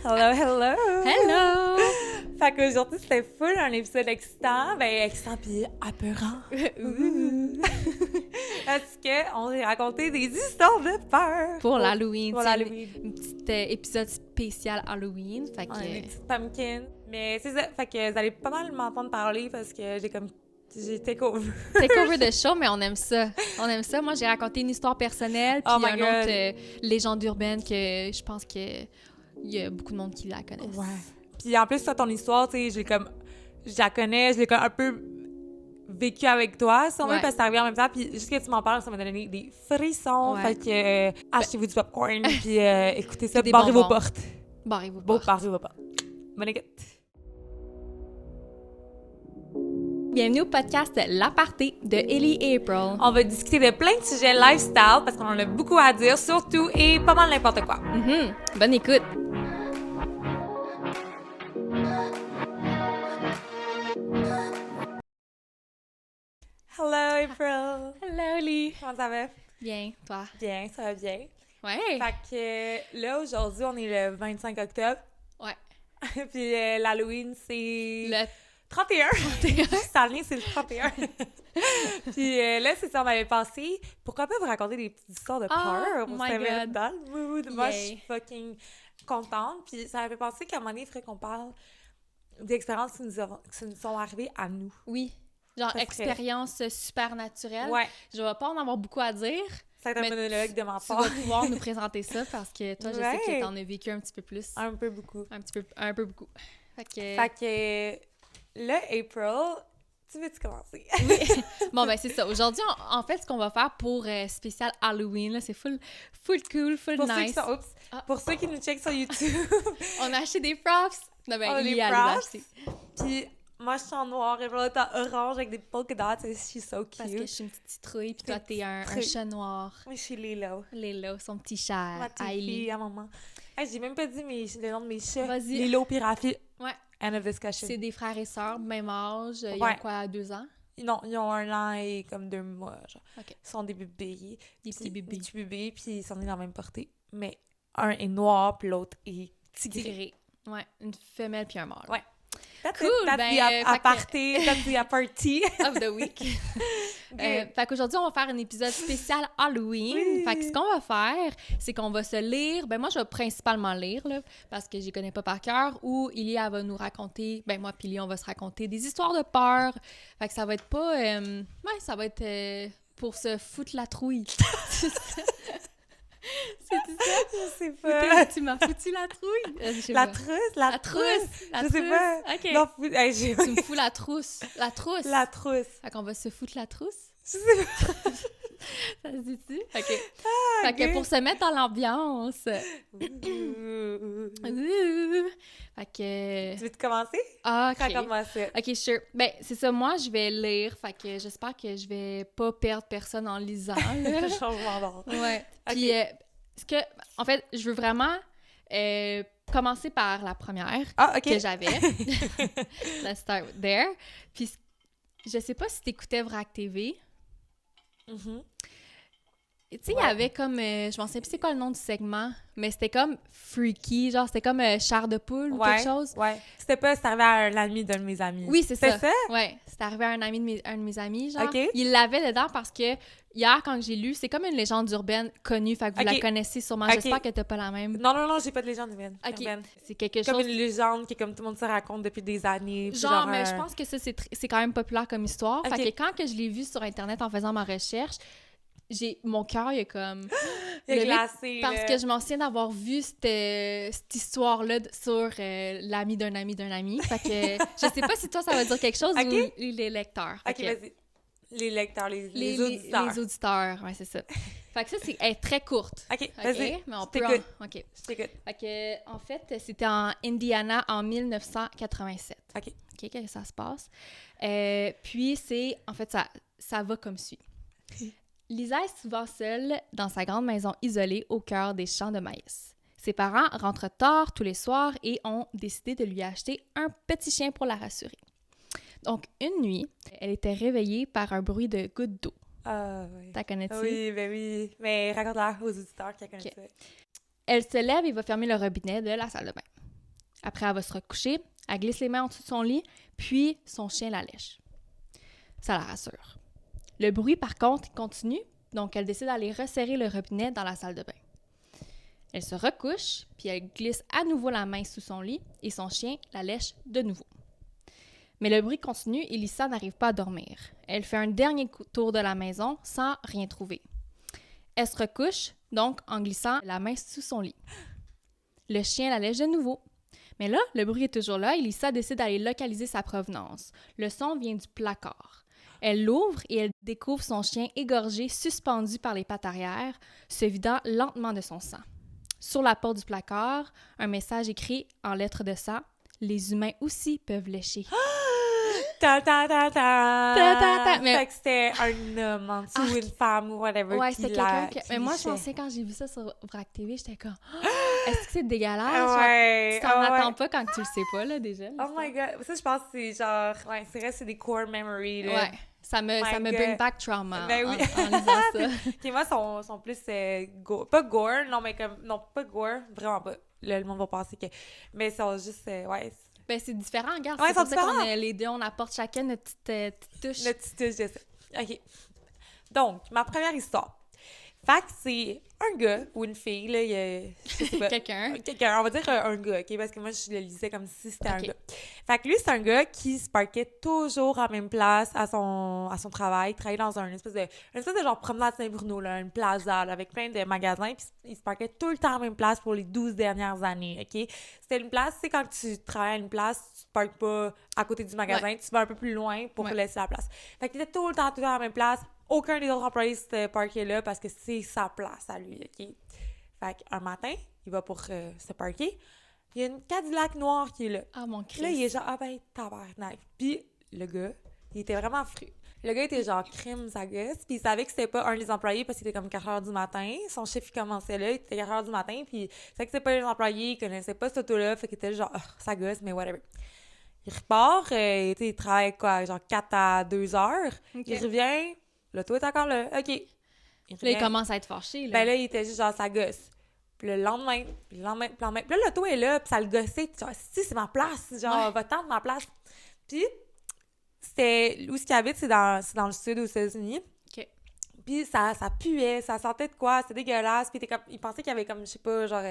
Hello, hello! Hello! Fait qu'aujourd'hui, c'était full un épisode excitant, excitant pis apeurant. Parce qu'on s'est raconté des histoires de peur. Pour l'Halloween. Pour l'Halloween. Un petit épisode spécial Halloween. Fait que... On est des petites pumpkins. Mais c'est ça, fait que vous allez pas mal m'entendre parler parce que j'ai take over. Take over the show, mais on aime ça. On aime ça. Moi, j'ai raconté une histoire personnelle, puis Oh my une God. autre légende urbaine que je pense que il y a beaucoup de monde qui la connaissent. Ouais. Puis en plus, toi, ton histoire, tu sais, je la connais, je l'ai comme un peu vécu avec toi, si on veut, Ouais. parce que c'est arrivé en même temps, puis juste que tu m'en parles, ça m'a donné des frissons. Ouais. Fait que achetez-vous du popcorn, puis écoutez ça, Puis des barrez vos bonbons. portes. Barrez-vous Barrez pas. vos portes. Bonne écoute. Bienvenue au podcast L'Aparté de Ellie et April. On va discuter de plein de sujets lifestyle, parce qu'on en a beaucoup à dire, surtout, et pas mal n'importe quoi. Bonne écoute. Hello, April! Hello, Ellie. Comment ça va? Bien, toi? Bien, ça va bien. Ouais. Fait que là, aujourd'hui, on est le 25 octobre, Ouais. puis l'Halloween, c'est... Le 31! Cette année, c'est le 31. Puis là, c'est ça, on avait pensé. Pourquoi pas vous raconter des petites histoires de peur pour my se mettre God. dans le mood? Moi, je Yay. suis fucking contente. Puis ça m'avait pensé qu'à un moment donné, il faudrait qu'on parle d'expériences qui nous sont arrivées à nous. Oui. Genre, Ça serait- expérience super naturelle. Ouais. Je vais pas en avoir beaucoup à dire. C'est un Mais monologue de ma Tu part. vas pouvoir nous présenter ça parce que toi, je sais Ouais. que t'en as vécu un petit peu plus. Un peu beaucoup. Un peu beaucoup. Fait que... Fait que là, April, tu veux-tu commencer? Bon, ben c'est ça. Aujourd'hui, en fait, ce qu'on va faire pour spécial Halloween, là, c'est full cool, full Pour ceux qui nice. sont... Oups! Ah. Pour ceux qui nous checkent sur YouTube, On a acheté des props. Non, ben, on a il des y a les props. acheter. Puis moi, je suis en noir, April est en orange avec des polka dots. She's so cute. Parce que je suis une petite citrouille, puis toi, t'es un Citrouille. chat noir. Moi, je suis Lilo. Lilo, son petit chat, Ma petite Hailey. fille à maman. Hey, j'ai même pas dit le nom de mes chats. Vas-y. Lilo puis Rafi. Ouais. End of discussion. C'est des frères et sœurs, même âge. Ils Ouais. ont quoi, 2 ans? Non, ils ont 1 an et comme 2 mois, genre. OK. Ils sont des bébés. Des petits bébés. Des petits bébés, puis ils sont nés dans la même portée. Mais un est noir, puis l'autre est tigré. Tigré. Ouais, une femelle puis un mâle. Ouais. That's Cool, it. That's ben, the fait que- aparté. That's the aparty. Of the week. Fait qu'aujourd'hui, on va faire un épisode spécial Halloween. Oui. Fait que ce qu'on va faire, c'est qu'on va se lire. Ben moi, je vais principalement lire, là, parce que j'y connais pas par cœur. Ou Ilia va nous raconter, ben moi puis Ilia, on va se raconter des histoires de peur. Fait que ça va être pas... ouais, ça va être pour se foutre la trouille. C'est ça? Je sais pas. Tu m'as foutu la trouille? Je sais La pas. trousse, La trousse! La Je sais trousse. pas. OK. Non, hey, Tu me fous la trousse. La trousse. La trousse. Fait qu'on va se foutre la trousse. Je sais pas. Ça se dit-tu? OK. Fait ok. que pour se mettre dans l'ambiance. Ouh. Fait que... Tu veux commencer? Ah, OK. Raconte-moi ça. OK, sure. Ben, c'est ça. Moi, je vais lire. Fait que j'espère que je vais pas perdre personne en lisant, là. Changement d'ordre. Ouais. Puis, en fait, je veux vraiment commencer par la première Ah, OK. que j'avais. Let's start there. Puis, je sais pas si t'écoutais Vrac TV. Mhm. Tu sais, il y Ouais. avait comme... je m'en sais plus c'est quoi le nom du segment, mais c'était comme freaky, genre c'était comme chair de poule ou quelque chose. Ouais. C'est arrivé à un ami d'un de mes amis. Oui, c'est ça. C'est ça? Ouais, c'est arrivé à un de mes amis, genre. Ok. Il l'avait dedans parce que hier, quand j'ai lu, c'est comme une légende urbaine connue, fait que vous Ok. la connaissez sûrement. Ok. J'espère que t'as pas la même. Non, j'ai pas de légende urbaine. OK. urbaine. C'est quelque Comme chose... une légende qui est comme tout le monde se raconte depuis des années. puis Genre, mais je pense que ça, c'est quand même populaire comme histoire. Ok. Fait que quand que je l'ai vu sur Internet en faisant ma recherche, mon cœur, il est comme... il est levé glacé. Parce là. que je m'en souviens d'avoir vu cette histoire-là sur l'ami d'un ami d'un ami. Fait que je sais pas si toi, ça va dire quelque chose Ok. ou les lecteurs. Fait OK, que vas-y. Les lecteurs, les auditeurs. Les auditeurs, ouais, c'est ça. Fait que ça, elle est très courte. OK, OK? vas-y. Mais on Je peut... t'écoute. OK. Je t'écoute. Fait que, en fait, c'était en Indiana en 1987. OK. OK, que ça se passe. Puis, en fait, ça va comme suit. Lisa est souvent seule dans sa grande maison isolée au cœur des champs de maïs. Ses parents rentrent tard tous les soirs et ont décidé de lui acheter un petit chien pour la rassurer. Donc, une nuit, elle était réveillée par un bruit de gouttes d'eau. Ah, oui. T'as connais-tu? Oui, ben oui. Mais raconte-la aux auditeurs qui connaissent Ok. ça. Elle se lève et va fermer le robinet de la salle de bain. Après, elle va se recoucher, elle glisse les mains en dessous de son lit, puis son chien la lèche. Ça la rassure. Le bruit, par contre, continue, donc elle décide d'aller resserrer le robinet dans la salle de bain. Elle se recouche, puis elle glisse à nouveau la main sous son lit et son chien la lèche de nouveau. Mais le bruit continue et Lisa n'arrive pas à dormir. Elle fait un dernier tour de la maison sans rien trouver. Elle se recouche, donc en glissant la main sous son lit. Le chien la lèche de nouveau. Mais là, le bruit est toujours là et Lisa décide d'aller localiser sa provenance. Le son vient du placard. Elle l'ouvre et elle découvre son chien égorgé, suspendu par les pattes arrière, se vidant lentement de son sang. Sur la porte du placard, un message écrit en lettres de sang « Les humains aussi peuvent lécher ». Ta ta ta ta! Ta, ta, ta. Mais... Fait que c'était un homme en dessous, une femme ou whatever. Ouais, qui c'était l'a... quelqu'un que... Mais moi, je pensais, quand j'ai vu ça sur VRAC TV, j'étais comme est-ce que c'est dégueulasse? Ouais, tu t'en attends pas quand tu le sais pas, là, déjà. Oh my God! Ça, je pense que c'est genre... Ouais, c'est vrai, c'est des core memories, là. Ouais, ça me bring back trauma ben oui. en lisant ça. Qui, moi, sont plus... pas gore, non, mais comme... Non, pas gore, vraiment pas. Là, le monde va penser que... Mais ils sont juste... ouais... Ben, c'est différent, regarde. Ouais, c'est pour ça qu'on a les deux, on apporte chacun notre petite touche. Notre petite touche de ça. OK. Donc, ma première histoire. Fait que c'est un gars ou une fille, là, je sais pas. Quelqu'un, on va dire un gars, OK? Parce que moi, je le lisais comme si c'était un gars. Fait que lui, c'est un gars qui se parquait toujours à la même place à son travail. Il travaillait dans une espèce de genre promenade Saint-Bruno, là, une plaza, là, avec plein de magasins. Puis il se parquait tout le temps à la même place pour les 12 dernières années, OK? C'était une place, tu sais, quand tu travailles à une place, tu te parques pas à côté du magasin, tu vas un peu plus loin pour laisser la place. Fait qu'il était tout le temps à la même place. Aucun des autres employés s'était parqué là parce que c'est sa place à lui, OK? Fait qu'un matin, il va pour se parquer. Il y a une Cadillac noire qui est là. Ah, mon Christ. Là, il est genre, ah ben, tabarnak. Puis le gars, il était vraiment fru. Le gars était genre crime, sa gosse. Puis il savait que c'était pas un des employés parce qu'il était comme 4 h du matin. Son chiffre, il commençait là. Il était 4 h du matin. Puis il savait que c'était pas les employés. Il connaissait pas cette auto-là. Fait qu'il était genre, sa gosse, mais whatever. Il repart. Il travaille quoi, genre 4 à 2 heures. Okay. Il revient. L'auto est encore là. OK. Là, il commence à être fâché. Là. Ben là, il était juste genre sa gosse. Puis le lendemain. Puis là, l'auto est là. Puis ça le gossait. Genre, si, c'est ma place. Genre, va-t'en de ma place. Puis, c'était... Où ce qu'il habite, c'est dans le sud aux États-Unis. OK. Puis ça puait. Ça sentait de quoi. C'était dégueulasse. Puis il pensait qu'il y avait comme, je sais pas, genre,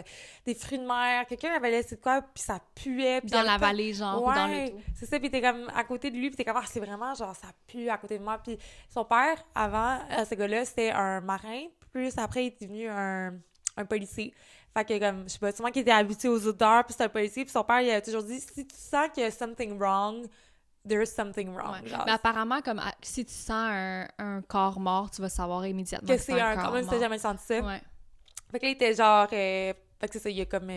des fruits de mer. Quelqu'un avait laissé de quoi. Puis ça puait. Puis dans la vallée, genre, ou dans l'auto. C'est ça. Puis t'es comme à côté de lui. Puis t'es comme, ah, c'est vraiment, genre, ça pue à côté de moi. Puis son père, avant, ce gars-là, c'était un marin. Plus après, il est devenu un policier. Fait que, comme, je sais pas, sûrement qu'il était habitué aux odeurs, puis c'était un policier, puis son père, il a toujours dit, si tu sens qu'il y a something wrong, there's something wrong. Ouais. Mais apparemment, comme, si tu sens un corps mort, tu vas savoir immédiatement que c'est un corps mort. Même si t'as jamais senti ça. Ouais. Fait que là, il était genre, fait que c'est ça, il a comme,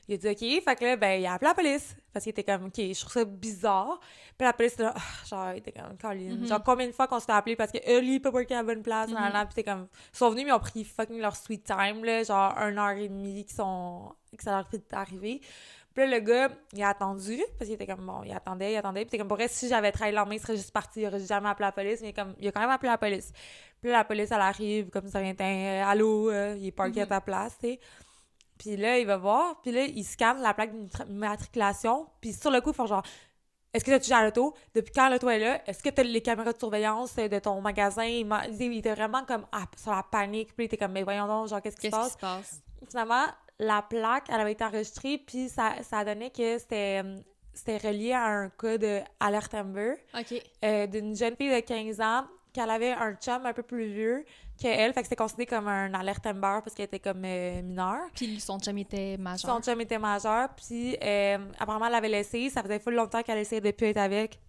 il a dit OK, fait que là, ben, il a appelé la police, parce qu'il était comme, OK, je trouve ça bizarre. Puis la police, là, genre, il était comme, Colin, genre, combien de fois qu'on se fait appeler parce que lui, il peut pas worker à la bonne place, puis t'es comme, ils sont venus, mais ils ont pris fucking leur sweet time, là, genre, 1h30 que ça leur fait d'arriver. Puis là, le gars, il a attendu, parce qu'il était comme, bon, il attendait, puis t'es comme, pour vrai, si j'avais travaillé le lendemain, il serait juste parti, il aurait jamais appelé la police, mais comme, il a quand même appelé la police. Puis là, la police, elle arrive, comme ça, allô, il est parké à ta place, tu sais. Puis là, il va voir, puis là, il scanne la plaque d'immatriculation, puis sur le coup, il fait genre, est-ce que tu as touché à l'auto? Depuis quand l'auto est là? Est-ce que tu as les caméras de surveillance de ton magasin? Il était vraiment comme sur la panique, puis il était comme, mais voyons donc, genre, qu'est-ce qui se passe? Finalement, la plaque, elle avait été enregistrée, puis ça donnait que c'était relié à un cas d'alerte Amber. OK. D'une jeune fille de 15 ans, qu'elle avait un chum un peu plus vieux qu'elle, fait que c'était considéré comme un alerte Amber parce qu'elle était comme mineure. Puis son chum était majeur. Son chum était majeur, puis apparemment, elle l'avait laissé. Ça faisait full longtemps qu'elle essayait de plus être avec.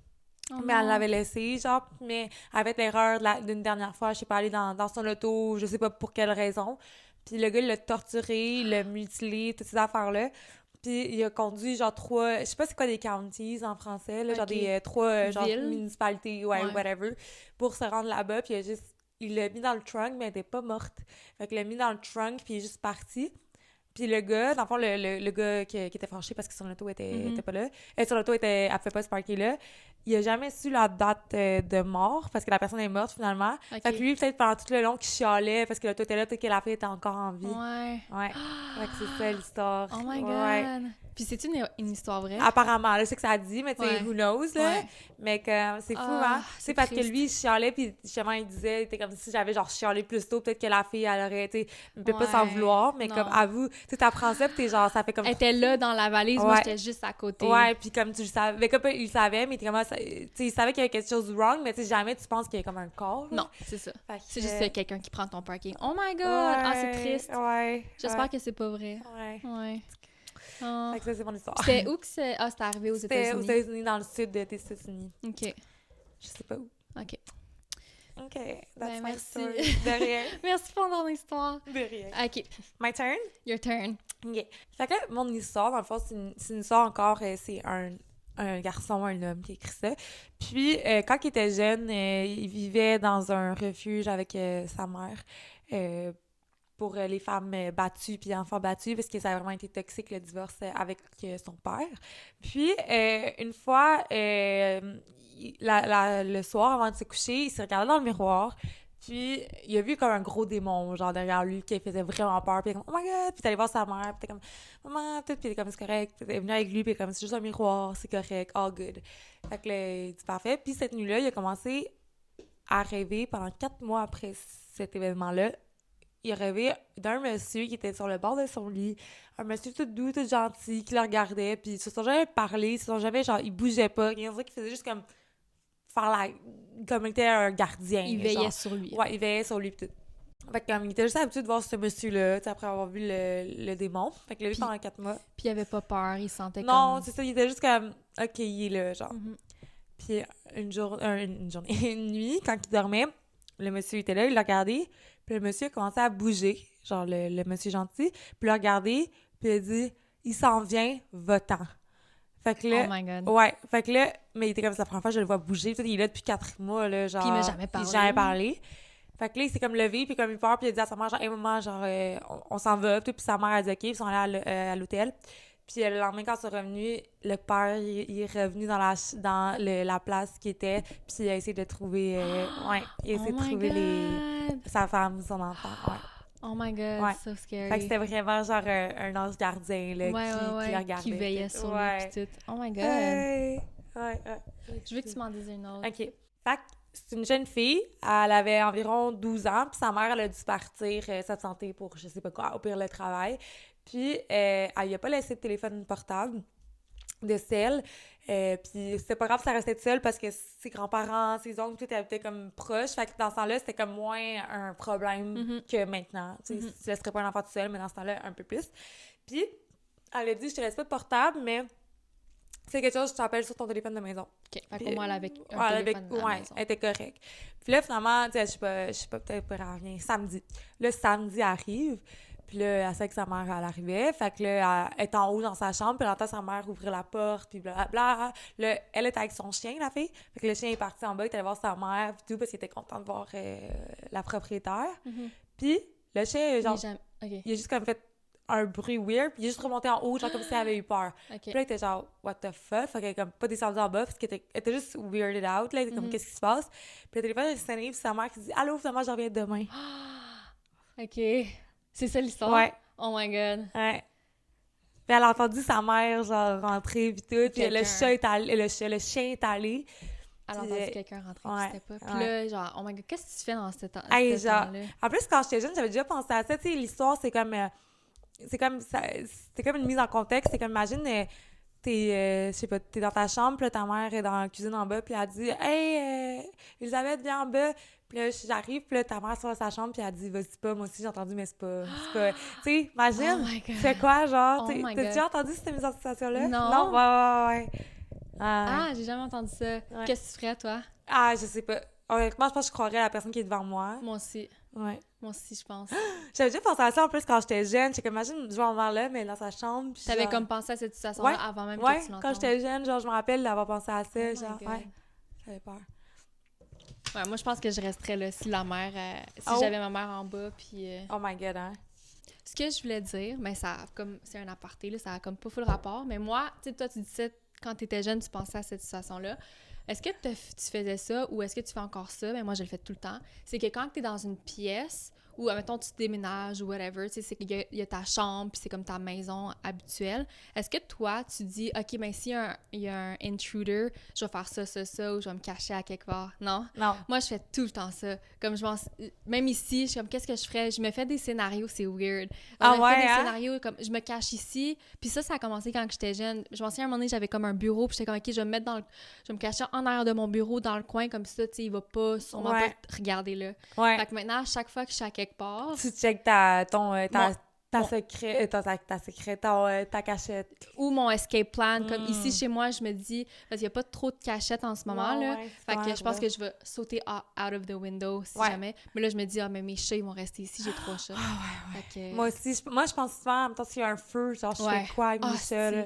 Mais elle l'avait laissé, genre, mais elle avait fait l'erreur d'une dernière fois, je sais pas, aller dans son auto, je sais pas pour quelle raison. Puis le gars, il l'a torturé, il l'a mutilé, toutes ces affaires-là. Puis il a conduit genre 3, je sais pas c'est quoi des counties en français, là, genre des 3 genre municipalités, ouais, whatever, pour se rendre là-bas. Puis il l'a mis dans le trunk, mais elle était pas morte. Fait qu'il l'a mis dans le trunk, puis il est juste parti. Puis le gars, dans le fond, le gars qui était fâché parce que son auto était pas là, son auto elle fait pas se parker là, il a jamais su la date de mort parce que la personne est morte finalement. Ok. Fait que lui, peut-être pendant tout le long, qu'il chialait parce que l'auto était là, peut-être que la fille était encore en vie. Ouais. Ouais. Fait que c'est ça l'histoire. Oh my God! Ouais. Puis c'est une histoire vraie? Apparemment, là, c'est que ça a dit, mais tu sais, Ouais. who knows, là. Ouais. Mais que c'est fou, Ah, hein? c'est C'est parce que triste. lui, il chialait, puis justement, il disait, était comme si j'avais genre chialé plus tôt, peut-être que la fille, elle aurait été, peut pas s'en Ouais. vouloir, mais Non. comme, avoue, tu sais, t'apprends ça, puis t'es genre, ça fait comme. Elle était là dans la valise, moi, Ouais. j'étais juste à côté. Ouais, puis comme tu le savais, mais comme il le savait, mais t'es comme, tu sais, il savait qu'il y avait quelque chose de wrong, mais tu sais, jamais tu penses qu'il y a comme un corps. là. Non, c'est ça. Fait que- C'est juste quelqu'un qui prend ton parking. Oh my God! Ouais, Ah, c'est triste. Ouais. J'espère que c'est pas vrai. Ouais. Ouais. Oh. Fait que ça, c'est mon histoire. C'était où que c'est... Ah, c'était arrivé aux C'était aux États-Unis. États-Unis, dans le sud des États-Unis. OK. Je sais pas où. OK. OK, that's Ben, my merci. story. De rien. Merci pour ton histoire. De rien. OK. My turn? Your turn. OK. Fait que là, mon histoire, dans le fond, c'est une histoire encore, c'est un garçon, un homme qui écrit ça. Puis, quand il était jeune, il vivait dans un refuge avec sa mère pour les femmes battues puis enfants battus, parce que ça a vraiment été toxique, le divorce avec son père. Puis, une fois, le soir, avant de se coucher, il s'est regardé dans le miroir, puis il a vu comme un gros démon, genre, derrière lui, qui faisait vraiment peur, puis il est comme « Oh my God! » Puis t'allais voir sa mère, puis t'es comme « Maman! » Puis il est comme « C'est correct. » Puis t'es venu avec lui, puis comme « C'est juste un miroir, c'est correct, all good. » Fait que là, il dit « Parfait. » Puis cette nuit-là, il a commencé à rêver pendant 4 mois après cet événement-là. Il a rêvé d'un monsieur qui était sur le bord de son lit, un monsieur tout doux, tout gentil, qui le regardait, puis ils se sont jamais parlé, ils se sont jamais, genre, il bougeait pas, il y en a qui faisait juste comme comme il était un gardien. Il veillait genre. sur lui. Ouais, il veillait sur lui, pis tout. Fait que comme il était juste habitué de voir ce monsieur-là, tu sais, après avoir vu le démon. Fait qu'il l'a vu Puis- pendant 4 mois. Puis il avait pas peur, il sentait Non, comme... c'est ça, il était juste comme, OK, il est là, genre. Mhm. Puis une journée, une nuit, quand il dormait, le monsieur était là, il l'a regardé, puis le monsieur a commencé à bouger, genre le monsieur gentil, puis il l'a regardé, puis il a dit « Il s'en vient, va-t'en. » Fait que là... Oh my God. Ouais, fait que là, mais il était comme ça, la première fois que je le vois bouger, puis il est là depuis 4 mois, là, genre... Puis il m'a jamais parlé. Il m'a jamais parlé. Fait que là, il s'est comme levé, puis comme il part, puis il a dit à sa mère, genre, hey, maman, genre, on s'en va, puis sa mère a dit OK, puis ils sont allés à l'hôtel. Puis le lendemain, quand ils sont revenus, le père, il est revenu dans la place qui était, puis il a essayé de trouver... ouais, il a essayé de trouver sa femme, son enfant, ouais. Oh my God, Ouais. so scary. Fait que c'était vraiment genre un ange gardien, là, qui le regardait. Qui veillait puis- sur ouais. lui pis tout. Oh my God. Ouais. Je veux que tu m'en dises une autre. OK. Fait que c'est une jeune fille, elle avait environ 12 ans, puis sa mère, elle a dû partir sa santé pour, je sais pas quoi, au pire le travail. Puis, elle lui a pas laissé de téléphone portable, de sel. Puis c'était pas grave si elle restait toute seule parce que ses grands-parents, ses oncles, tout habitaient comme proches. Fait que dans ce temps-là, c'était comme moins un problème que maintenant. Tu sais, tu laisserais pas un enfant tout seul, mais dans ce temps-là, un peu plus. Puis, elle a dit, je te laisse pas de portable, mais c'est quelque chose, je t'appelle sur ton téléphone de maison. OK. Fait qu'au moins, elle avait un Ouais, téléphone à la ouais, maison. elle était correcte. Puis là, finalement, tu sais, je sais pas, peut-être pas rien. Samedi. Le samedi arrive. Puis là, elle sait que sa mère, elle arrivait. Fait que là, elle est en haut dans sa chambre. Puis elle entend sa mère ouvrir la porte. Puis blablabla. Là, elle est avec son chien, la fille. Fait que le chien est parti en bas. Il est allé voir sa mère. Puis tout, parce qu'il était content de voir la propriétaire. Puis le chien, genre, OK. il a juste comme fait un bruit weird. Puis il est juste remonté en haut, genre comme s'il avait eu peur. OK. Puis là, il était genre, what the fuck? Fait qu'elle est comme pas descendue en bas, parce qu'elle était juste weirded out, là. Elle était comme, qu'est-ce qui se passe? Puis le téléphone, elle s'en puis sa mère qui dit, allô, finalement, je reviens demain. OK. C'est ça l'histoire? Ouais. Oh my God. Ouais. Puis elle a entendu sa mère, genre, rentrer, puis tout. Puis le chien est allé, le chien est allé. Elle a Puis, entendu quelqu'un rentrer, ouais, puis c'était pas. Puis ouais. là, genre, oh my God, qu'est-ce que tu fais dans ce temps-là? Hey, genre, en plus, quand j'étais jeune, j'avais déjà pensé à ça. Tu sais, l'histoire, c'est comme une mise en contexte. C'est comme, imagine, je sais pas, t'es dans ta chambre, puis là, ta mère est dans la cuisine en bas, puis elle dit « Hey, Elisabeth, viens en bas. » Puis là, j'arrive, puis là, ta mère sort de sa chambre, puis elle dit « Vas-y pas, moi aussi, j'ai entendu, mais c'est pas... » Tu sais, imagine, Oh my God. c'est quoi, genre? Oh T'as my God. déjà entendu cette mise en situation-là? Non. Non? Ouais. Ah, j'ai jamais entendu ça. Ouais. Qu'est-ce que tu ferais, toi? Ah, je sais pas. Honnêtement, je pense que je croirais à la personne qui est devant moi. Moi aussi. Ouais. Moi aussi, je pense. J'avais déjà pensé à ça, en plus, quand j'étais jeune. J'étais comme, imagine, je vais en voir là, mais dans sa chambre. Puis T'avais genre... comme pensé à cette situation-là Ouais, avant même Ouais, que tu l'entendes? quand j'étais jeune, genre, je me rappelle d'avoir pensé à ça, Oh my genre, God. ouais. J'avais peur. Ouais, moi, je pense que je resterais là si la mère... si Oh. j'avais ma mère en bas, puis... Oh my God, hein? Ce que je voulais dire, mais ça a comme c'est un aparté, là, ça a comme pas full rapport, mais moi, tu sais, toi, tu disais, quand t'étais jeune, tu pensais à cette situation-là. Est-ce que tu faisais ça ou est-ce que tu fais encore ça? Ben moi, je le fais tout le temps. C'est que quand t'es dans une pièce ou, admettons, tu déménages ou whatever, tu sais, c'est qu'il y a ta chambre puis c'est comme ta maison habituelle. Est-ce que toi, tu dis, OK, ben s'il y a un intruder, je vais faire ça, ou je vais me cacher à quelque part? Non? Non. Moi, je fais tout le temps ça. Comme même ici, je suis comme, qu'est-ce que je ferais? Je me fais des scénarios, c'est weird. Je me fais des scénarios, comme, je me cache ici. Puis ça a commencé quand j'étais jeune. Je m'en souviens, à un moment donné, j'avais comme un bureau, puis j'étais comme, OK, je vais me mettre je vais me cacher en arrière de mon bureau, dans le coin, comme ça, tu sais, il va pas, sûrement pas regarder là. Fait que maintenant, à chaque fois que je suis à quelque part... Tu checkes ta cachette. Ou mon escape plan. Comme ici, chez moi, je me dis... Parce qu'il n'y a pas trop de cachettes en ce moment, là. Fait que je pense que je vais sauter out of the window, si jamais. Mais là, je me dis, mais mes chats, ils vont rester ici. J'ai 3 chats. Que... Moi aussi, je pense souvent, en même temps, s'il y a un feu, genre, je fais quoi avec mes chats, là?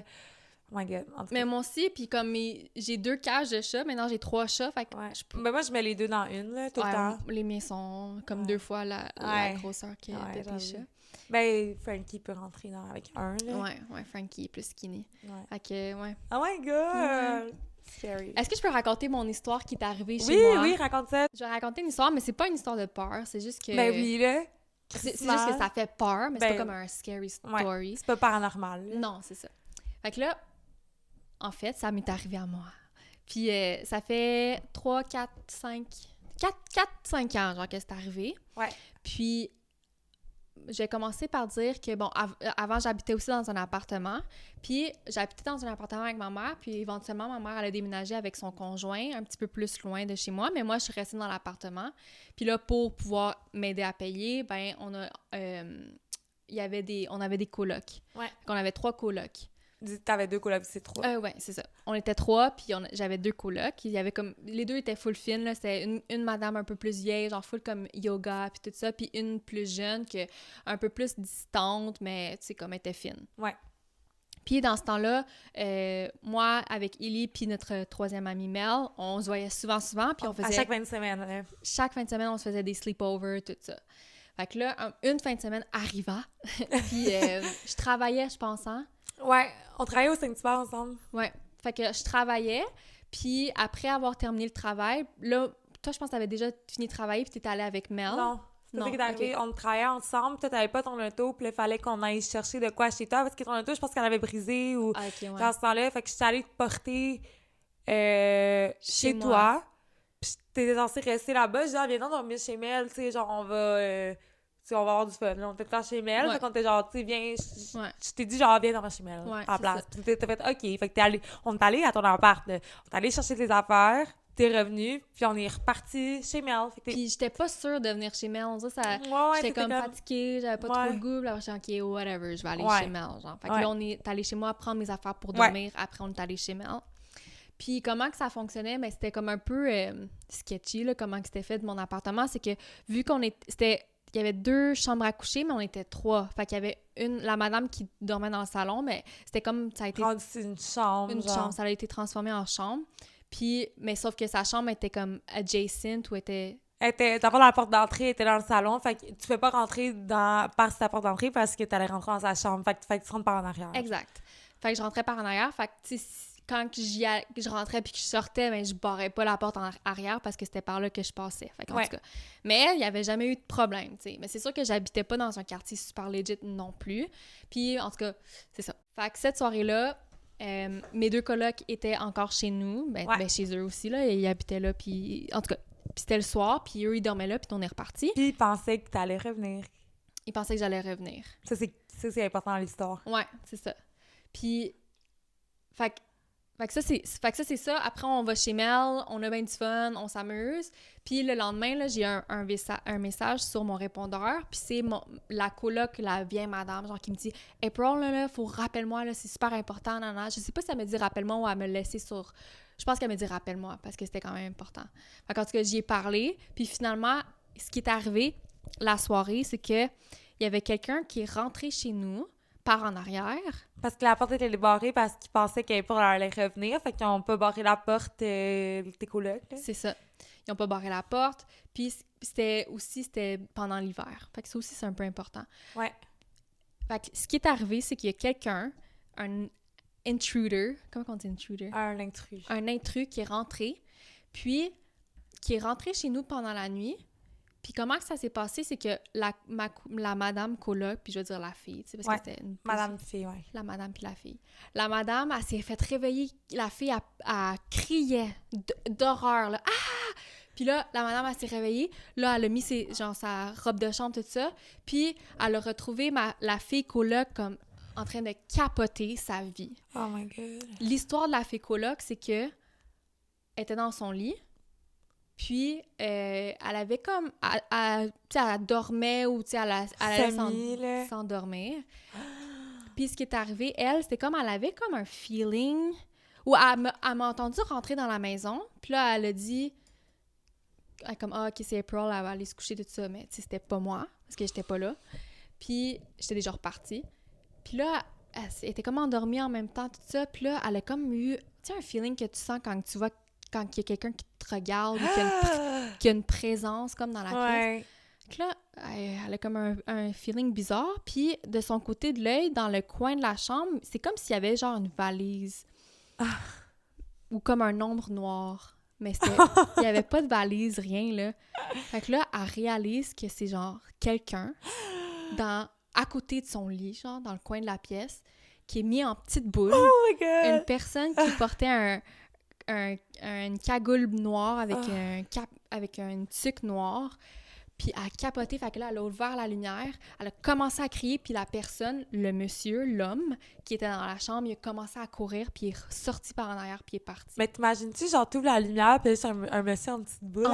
Oh my God. Mais moi aussi, puis comme j'ai 2 cages de chats, maintenant j'ai 3 chats, fait que Ben moi, je mets les 2 dans une, là, tout le temps. Les miens sont comme 2 fois la grosseur que tes chats. Ben, Frankie peut rentrer avec un, là. Ouais, Frankie est plus skinny. Fait que, Oh my God! Scary. Est-ce que je peux raconter mon histoire qui est arrivée chez moi? Oui, raconte ça. Je vais raconter une histoire, mais c'est pas une histoire de peur, c'est juste que... Ben oui, là. C'est juste que ça fait peur, mais c'est pas comme un scary story. C'est pas paranormal, là. Non, c'est ça. Fait que là, en fait, ça m'est arrivé à moi. Puis ça fait 4-5 ans, genre, que c'est arrivé. Ouais. Puis j'ai commencé par dire que, bon, avant, j'habitais aussi dans un appartement. Puis j'habitais dans un appartement avec ma mère. Puis éventuellement, ma mère, elle a déménagé avec son conjoint un petit peu plus loin de chez moi. Mais moi, je suis restée dans l'appartement. Puis là, pour pouvoir m'aider à payer, ben on avait des colocs. Ouais. Donc, on avait 3 colocs. T'avais 2 colocs, c'est 3. Ouais, c'est ça. On était 3, puis j'avais 2 colocs. Il y avait comme... Les 2 étaient full fine, là. C'était une madame un peu plus vieille, genre full comme yoga, puis tout ça, puis une plus jeune, un peu plus distante, mais tu sais, comme elle était fine. Ouais. Puis dans ce temps-là, moi, avec Ellie, puis notre 3e amie Mel, on se voyait souvent, puis on faisait... À chaque fin de semaine. Chaque fin de semaine, on se faisait des sleepovers, tout ça. Fait que là, une fin de semaine arriva, puis je travaillais, je pense, hein? Ouais, on travaillait au Saint-Hubert ensemble. Ouais, fait que je travaillais, puis après avoir terminé le travail, là, toi, je pense que t'avais déjà fini de travailler, puis t'étais allée avec Mel. Non, c'est ça qui est arrivé. On travaillait ensemble, toi, t'avais pas ton auto, puis il fallait qu'on aille chercher de quoi chez toi, parce que ton auto, je pense qu'elle avait brisé, ou dans ce temps-là, fait que je suis allée te porter chez toi, puis t'étais censée rester là-bas, je dis, viens donc dormir chez Mel, tu sais, genre, on va avoir du fun. Là, on était chez Mel, fait qu'on était genre, tu sais, viens, je t'ai dit genre, viens dormir chez Mel, en place. Puis t'as fait, OK, fait que on est allé à ton appart, là. On est allé chercher tes affaires, t'es revenu, puis on est reparti chez Mel. Puis j'étais pas sûre de venir chez Mel, on dirait ça, j'étais comme fatiguée, j'avais pas trop le goût, là, j'étais OK, whatever, je vais aller chez Mel, genre. Fait que là, on est allé chez moi prendre mes affaires pour dormir, après on est allé chez Mel. Puis comment que ça fonctionnait, mais c'était comme un peu sketchy, là, comment que c'était fait de mon appartement, c'est que vu il y avait 2 chambres à coucher, mais on était 3. Fait qu'il y avait la madame qui dormait dans le salon, mais c'était comme... ça a été une chambre. Ça a été transformé en chambre. Puis, mais sauf que sa chambre était comme adjacent ou était... D'abord, la porte d'entrée était dans le salon, fait que tu peux pas rentrer par sa porte d'entrée parce que t'allais rentrer dans sa chambre. Fait que tu rentres par en arrière. Exact. Fait que je rentrais par en arrière. Fait que, tu sais, quand je rentrais puis que je sortais, ben, je barrais pas la porte en arrière parce que c'était par là que je passais. Fait qu'en tout cas. Mais il y avait jamais eu de problème, tu sais. Mais c'est sûr que j'habitais pas dans un quartier super legit non plus. Puis, en tout cas, c'est ça. Fait que cette soirée-là, mes 2 colocs étaient encore chez nous. Ben, chez eux aussi, là. Ils habitaient là, puis... En tout cas, puis c'était le soir, puis eux, ils dormaient là, puis on est repartis. Puis ils pensaient que t'allais revenir. Ils pensaient que j'allais revenir. Ça, c'est important dans l'histoire. Ouais, c'est ça. Puis... Fait que ça, c'est ça. Après, on va chez Mel, on a bien du fun, on s'amuse. Puis le lendemain, là, j'ai un message sur mon répondeur. Puis c'est la coloc, la vieille madame, genre, qui me dit « April, là, faut rappelle-moi, là, c'est super important, nanana. » Je sais pas si elle me dit « rappelle-moi » ou elle me laissait sur... Je pense qu'elle me dit « rappelle-moi » parce que c'était quand même important. Fait qu'en tout cas, j'y ai parlé. Puis finalement, ce qui est arrivé la soirée, c'est que il y avait quelqu'un qui est rentré chez nous par en arrière. Parce que la porte était barrée parce qu'ils pensaient qu'April allait revenir. Fait qu'ils n'ont pas barré la porte, tes colocs. C'est ça. Ils n'ont pas barré la porte. Puis c'était pendant l'hiver. Fait que ça aussi, c'est un peu important. Ouais. Fait que ce qui est arrivé, c'est qu'il y a quelqu'un, un intruder, comment on dit intruder? Un intrus. Un intrus qui est rentré, puis qui est rentré chez nous pendant la nuit. Puis comment que ça s'est passé, c'est que la madame coloc, puis je veux dire la fille, tu sais, parce que c'était une... Madame fille, ouais. La madame puis la fille. La madame, elle s'est fait réveiller, la fille, elle criait d'horreur, là. Ah! Puis là, la madame, elle s'est réveillée. Là, elle a mis sa robe de chambre, tout ça. Puis elle a retrouvé la fille coloc comme en train de capoter sa vie. Oh my God. L'histoire de la fille coloc, c'est que elle était dans son lit. Puis, elle avait comme... tu sais, elle dormait ou, tu sais, elle allait s'endormir. Puis, ce qui est arrivé, elle, c'était comme... Elle avait comme un feeling... Ou elle m'a entendu rentrer dans la maison. Puis là, elle a dit... Comme, OK, c'est April, elle va aller se coucher, tout ça. Mais, tu sais, c'était pas moi, parce que j'étais pas là. Puis, j'étais déjà repartie. Puis là, elle était comme endormie en même temps, tout ça. Puis là, elle a comme eu... Tu sais, un feeling que tu sens quand tu vois... Quand il y a quelqu'un qui te regarde ou qu'il y a une présence comme dans la pièce. Donc là, elle a comme un feeling bizarre. Puis de son côté de l'œil, dans le coin de la chambre, c'est comme s'il y avait genre une valise. Ou comme un ombre noir. Mais il n'y avait pas de valise, rien, là. Fait que là, elle réalise que c'est genre quelqu'un à côté de son lit, genre dans le coin de la pièce, qui est mis en petite boule. Oh my God! Une personne qui portait une cagoule noire avec une tuque noire, puis elle a capoté, fait que là, elle a ouvert la lumière, elle a commencé à crier, puis la personne, le monsieur, l'homme, qui était dans la chambre, il a commencé à courir, puis il est sorti par en arrière, puis il est parti. Mais t'imagines-tu, genre, t'ouvres la lumière, puis c'est un monsieur en petite boule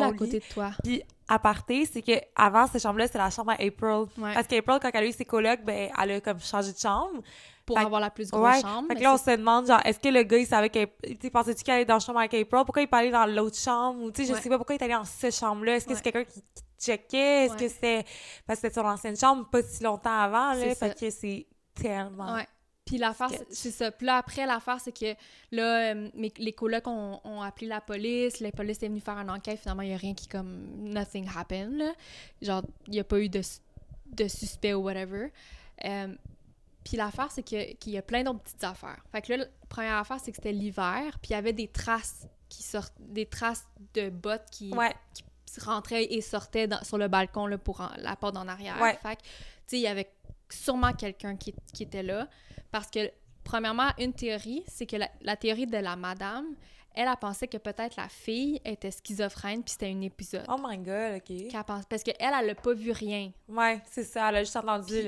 à côté de toi. Puis, à parté, c'est que avant cette chambre-là, c'était la chambre à April. Ouais. Parce qu'April, quand elle a eu ses colocs, ben, elle a comme changé de chambre. Pour avoir la plus grosse chambre. Fait que là, on se demande, genre, est-ce que le gars, il savait tu pensais-tu qu'il allait dans la chambre avec April? Pourquoi il pas allé dans l'autre chambre? Ou, tu sais, je sais pas pourquoi il est allé dans cette chambre-là. Est-ce que c'est quelqu'un qui checkait? Est-ce que c'était... Parce que c'était son ancienne chambre pas si longtemps avant, là. Fait que c'est tellement... Ouais. Puis l'affaire, c'est ça. Puis là, après, l'affaire, c'est que là, les colocs ont appelé la police. La police est venue faire une enquête. Finalement, il n'y a rien qui, comme, nothing happened, là. Genre, il n'y a pas eu de suspect ou whatever. Puis l'affaire, c'est qu'il y a plein d'autres petites affaires. Fait que là, la première affaire, c'est que c'était l'hiver. Puis il y avait des traces qui sortent, des traces de bottes qui rentraient et sortaient sur le balcon, là, pour la porte en arrière. Ouais. Fait que, tu sais, il y avait sûrement quelqu'un qui était là. Parce que, premièrement, une théorie, c'est que la théorie de la madame, elle a pensé que peut-être la fille était schizophrène, puis c'était un épisode. Oh my God, OK. Parce qu'elle, elle a pas vu rien. Ouais, c'est ça, elle a juste entendu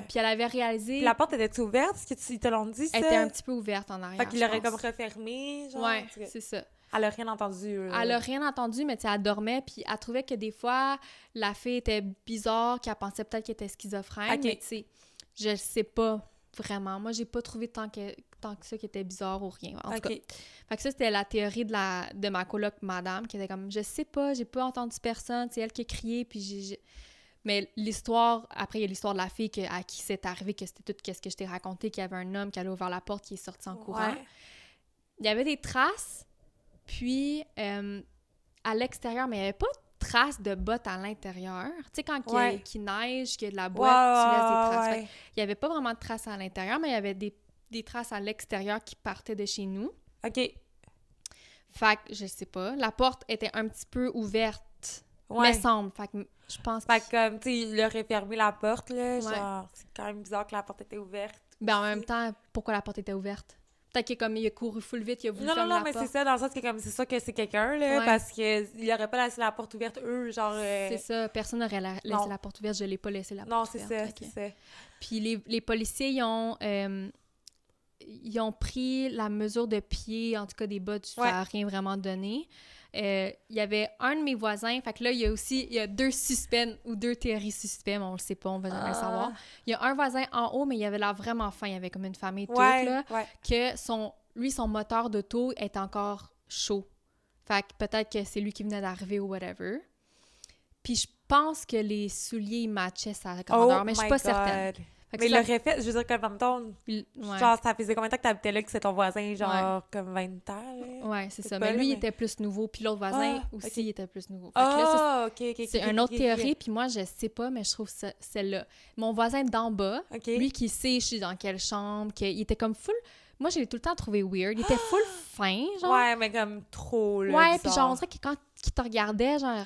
puis elle avait réalisé... Puis la porte était ouverte? Est-ce qu'ils te l'ont dit, ça? Elle était un petit peu ouverte en arrière, Fait qu'il l'aurait comme refermé, genre? Ouais, c'est ça. Elle a rien entendu, là. Elle a rien entendu, mais tu sais, elle dormait, puis elle trouvait que des fois, la fille était bizarre, qu'elle pensait peut-être qu'elle était schizophrène, mais tu sais, je le sais pas vraiment. Moi, j'ai pas trouvé tant que ça qui était bizarre ou rien. En tout cas. Fait que ça, c'était la théorie de ma coloc madame, qui était comme, je sais pas, j'ai pas entendu personne, c'est elle qui a crié, puis Mais l'histoire, après, il y a l'histoire de la fille à qui c'est arrivé, que c'était tout ce que je t'ai raconté, qu'il y avait un homme qui allait ouvert la porte, qui est sorti en courant. Il y avait des traces, puis à l'extérieur, mais il n'y avait pas de traces de bottes à l'intérieur. Tu sais, quand il neige, qu'il y a de la boîte, tu laisses des traces. Fait, il n'y avait pas vraiment de traces à l'intérieur, mais il y avait des traces à l'extérieur qui partaient de chez nous. OK. Fait que, je sais pas, la porte était un petit peu ouverte, me semble. Fait que je pense Fait que, comme, tu sais, il aurait fermé la porte, là, genre, c'est quand même bizarre que la porte était ouverte. Ben, en même temps, pourquoi la porte était ouverte? Peut-être qu'il a couru full vite, il a voulu fermer la porte. Non, mais c'est ça, dans le sens que, comme, c'est sûr que c'est quelqu'un, là, parce qu'il aurait pas laissé la porte ouverte, eux, genre... C'est ça, personne n'aurait laissé la porte ouverte, je l'ai pas laissé la porte ouverte. Non, c'est ça. Puis les policiers, ils ont pris la mesure de pied, en tout cas des bottes, ça n'a rien vraiment donné. Il y avait un de mes voisins, fait que là, il y a 2 suspects ou 2 théories suspects, mais on le sait pas, on va jamais le savoir. Il y a un voisin en haut, mais il avait l'air vraiment fin, il y avait comme une famille toute, là, que son moteur d'auto est encore chaud. Fait que peut-être que c'est lui qui venait d'arriver ou whatever. Puis je pense que les souliers, ils matchaient sa grandeur, mais je suis pas certaine. Fait que Mais il ça, l'aurait fait, je veux dire, comme en même temps, ouais. genre, ça faisait combien de temps que t'habitais là, que c'est ton voisin, genre, comme 20 ans, là? Ouais, c'est ça. pas, Mais là, lui, il mais- était plus nouveau, puis l'autre voisin Ah, aussi, ok. il était plus nouveau. Fait que là, ça, Ah, ok. c'est une autre théorie, puis moi, je sais pas, mais je trouve ça, celle-là. Mon voisin d'en bas, Ok. lui qui sait je suis dans quelle chambre, qu'il était comme full... Moi, je l'ai tout le temps trouvé weird. Il était full fin, genre. Ouais, mais comme trop, là, Ouais, puis bizarre. genre, on dirait que quand il te regardait, genre,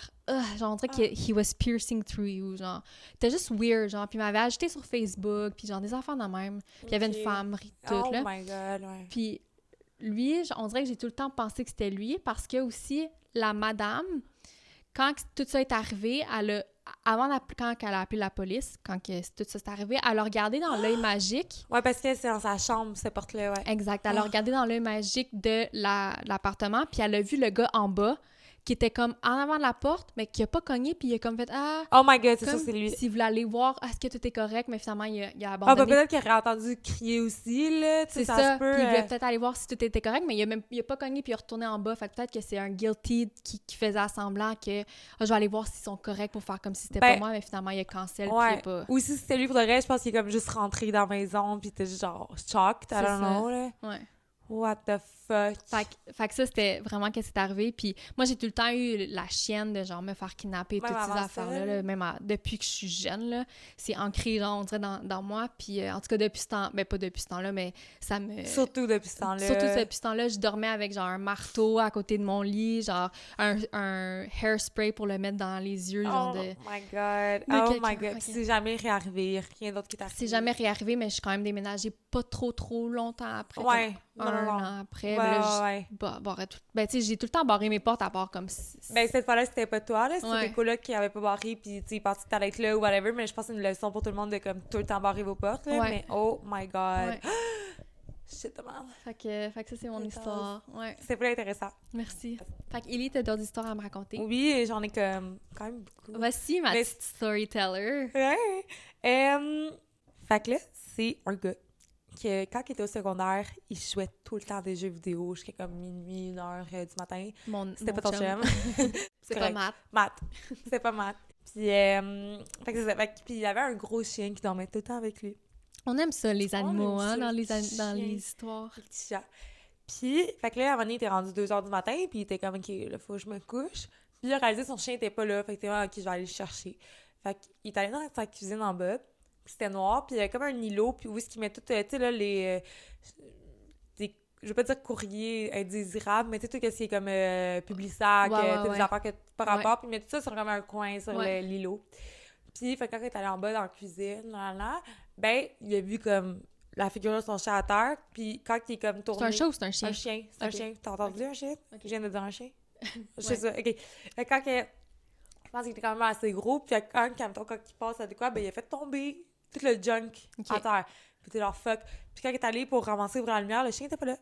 on dirait que he was piercing through you, genre. C'était juste weird, genre. Puis il m'avait ajouté sur Facebook, puis genre, des enfants de même. Puis il y avait une Ok. femme, toute, Oh là. my God, ouais. Puis lui, on dirait que j'ai tout le temps pensé que c'était lui, parce que aussi, la madame, quand tout ça est arrivé, quand elle a appelé la police, tout ça s'est arrivé, elle a regardé dans l'œil magique. Ouais, parce que c'est dans sa chambre, cette porte-là, ouais. Exact. Elle a regardé dans l'œil magique de l'appartement, puis elle a vu le gars en bas qui était comme en avant de la porte, mais qui a pas cogné, puis il a comme fait « Ah! » Oh my God, c'est comme ça, c'est lui. s'il voulait aller voir « Est-ce que tout est correct? » Mais finalement, il a Ah, bah abandonné. peut-être qu'il aurait entendu crier aussi, là, tu sais, C'est ça ça. se peut. Puis il voulait peut-être aller voir si tout était correct, mais il a pas cogné, puis il est retourné en bas. Fait que peut-être que c'est un guilty qui faisait semblant que je vais aller voir s'ils sont corrects pour faire comme si c'était pas moi, mais finalement, il a cancel, puis il Ouais. est pas... Ou si c'était lui pour de vrai, je pense qu'il est comme juste rentré dans la maison, pis t'es juste genre shocked, I C'est don't ça. know, là. Ouais. What the fuck? Fait que ça, c'était vraiment qu'est-ce qui est arrivé. Puis moi, j'ai tout le temps eu la chienne de genre me faire kidnapper, Même toutes ces avant ça, affaires-là. là. Là, même depuis que je suis jeune, là, c'est ancré, genre, on dirait, dans moi. Puis en tout cas, depuis ce temps, ben pas depuis ce temps-là, mais ça me... Surtout depuis ce temps-là. Surtout depuis ce temps-là, je dormais avec genre un marteau à côté de mon lit, genre un hairspray pour le mettre dans les yeux, genre Oh de... my God. de Oh quelqu'un. my God. Ok. Puis c'est jamais réarrivé. Rien d'autre qui t'est arrivé. C'est jamais réarrivé, mais je suis quand même déménagée pas trop longtemps après. Ouais. comme Non, non, un non. an après. Ouais, Ben là, ouais. barrais tout. Ben, tu sais, j'ai tout le temps barré mes portes à part comme Ben, cette fois-là, c'était pas toi, là. C'était Ouais. tes colocs qui avaient pas barré, puis tu sais, ils pensaient que t'allais être là ou whatever. Mais je pense que c'est une leçon pour tout le monde de, comme, tout le temps barrer vos portes, là. Ouais. Mais oh my God. Ouais. Shit, man. Fait que ça, c'est mon Intense. histoire. Ouais, C'est pas intéressant. merci. Fait que Ellie, t'as d'autres histoires à me raconter? Oui, j'en ai comme, quand même beaucoup. Voici ma Mais- petite storyteller. Ouais. Fait que là, c'est un gars que, quand il était au secondaire, il jouait tout le temps à des jeux vidéo jusqu'à comme minuit, 1h du matin. Mon C'était pas ton chum. C'est pas correct. Matt. Matt. C'était pas Matt. Puis, fait que c'est ça. Puis il y avait un gros chien qui dormait tout le temps avec lui. On aime ça, les animaux, aime ça, dans les les chiens. histoires. Le petit chat. Puis, fait que là, à un moment donné, il était rendu 2h du matin, puis il était comme, OK, là, faut que je me couche. Puis il a réalisé que son chien était pas là. Fait que OK, je vais aller le chercher. Fait qu'il est allé dans sa cuisine en bas, puis c'était noir, puis il y avait comme un îlot, puis où est-ce qu'il met tout, tu sais, là, les... je veux pas dire courrier indésirable, mais tu sais, tout ce qui est comme Publisac, des affaires que par rapport, puis il met tout ça sur comme un coin sur l'îlot. Puis, fait que quand il est allé en bas dans la cuisine, ben, il a vu comme la figure de son chat à terre, puis quand il est comme tourné... C'est un chat ou c'est un chien? Un chien, c'est un chien. T'as entendu un chien? Ok. Je viens de dire un chien? Je sais ça, OK. Fait que quand je pense qu'il était quand même assez gros, puis quand il passe à de quoi, ben, il a fait tomber tout le junk à terre. Puis t'es genre, fuck. Puis quand il est allé pour ramasser ouvrir la lumière, le chien était pas là.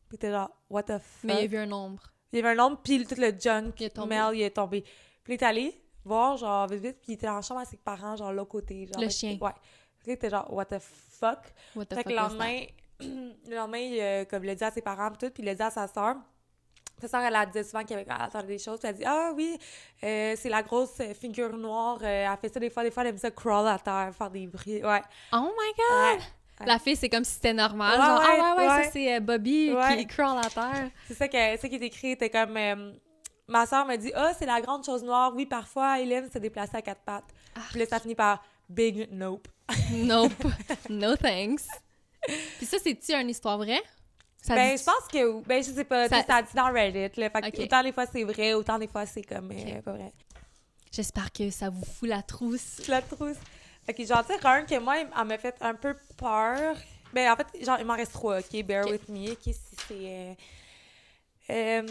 Puis t'es genre, what the fuck? Mais il a vu un ombre. Il y avait un ombre, puis tout le junk, Il est tombé. il est tombé. Puis il est allé voir, genre, vite, puis il était en chambre avec ses parents, genre, l'autre côté. Genre, Le chien. Ouais. Puis il était genre, what the fuck? What the Fait fuck que was that? le lendemain, il, comme il l'a dit à ses parents, puis tout, puis il l'a dit à sa sœur. Sa sœur, elle disait souvent qu'elle attendait des choses, puis elle dit, ah oui, c'est la grosse figure noire, elle fait ça des fois, elle aime ça crawl à terre, faire des bruits, ouais. Oh my God! Ouais. La fille, c'est comme si c'était normal. Ouais, genre, ouais, ah ouais, ouais. ça c'est Bobby qui crawl à terre. C'est ça qui est écrit, c'était comme... ma sœur m'a dit, c'est la grande chose noire, oui, parfois, Hélène s'est déplacée à 4 pattes. Puis là, ça finit par big nope. Nope. No thanks. Puis ça, c'est-tu une histoire vraie? Ça Ben, dit- je pense que... Ben, je sais pas, ça a dit dans Reddit, là. Fait que Ok. autant des fois c'est vrai, autant des fois c'est comme pas vrai. J'espère que ça vous fout la trousse. La trousse. Ok, j'en tire un que moi, elle m'a fait un peu peur. Ben, en fait, genre, il m'en reste 3, ok? Bear Ok. with me, ok? Si c'est...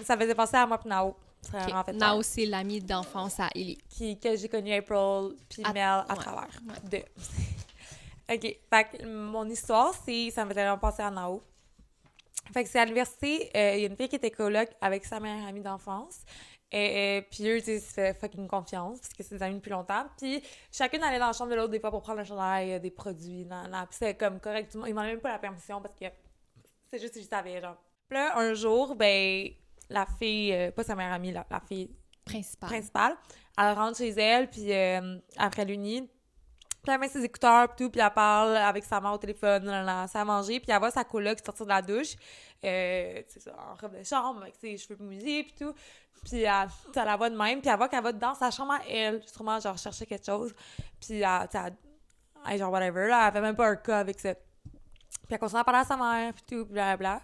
ça faisait penser à moi pis Nao. Ça m'a fait peur. Nao, c'est l'ami d'enfance à Ellie. Que j'ai connu April puis Mel à ouais, travers. ouais. Deux. OK. Fait que mon histoire, ça me faisait vraiment penser à Nao. Fait que c'est à l'université, il y a une fille qui était coloc avec sa meilleure amie d'enfance. Puis eux, tu sais, se fait fucking confiance parce que c'est des amis depuis longtemps. Puis chacune allait dans la chambre de l'autre des fois pour prendre un chandail, des produits. Puis c'était comme correct. Ils m'en avaient même pas la permission parce que c'est juste que je savais, genre. Puis là, un jour, ben, la fille, pas sa meilleure amie, la fille Principal. principale, elle rentre chez elle, puis après l'uni, puis Puis elle met ses écouteurs, pis tout, puis elle parle avec sa mère au téléphone, ça a mangé, puis elle voit sa coloc sortir de la douche, c'est ça, en robe de chambre, avec ses cheveux mouillés, puis tout. Puis elle la voit de même, puis elle voit qu'elle va dans sa chambre à elle, sûrement, genre, chercher quelque chose. Puis elle, genre, whatever, là, elle fait même pas un cas avec ça. Puis elle continue à parler à sa mère, puis tout, blablabla.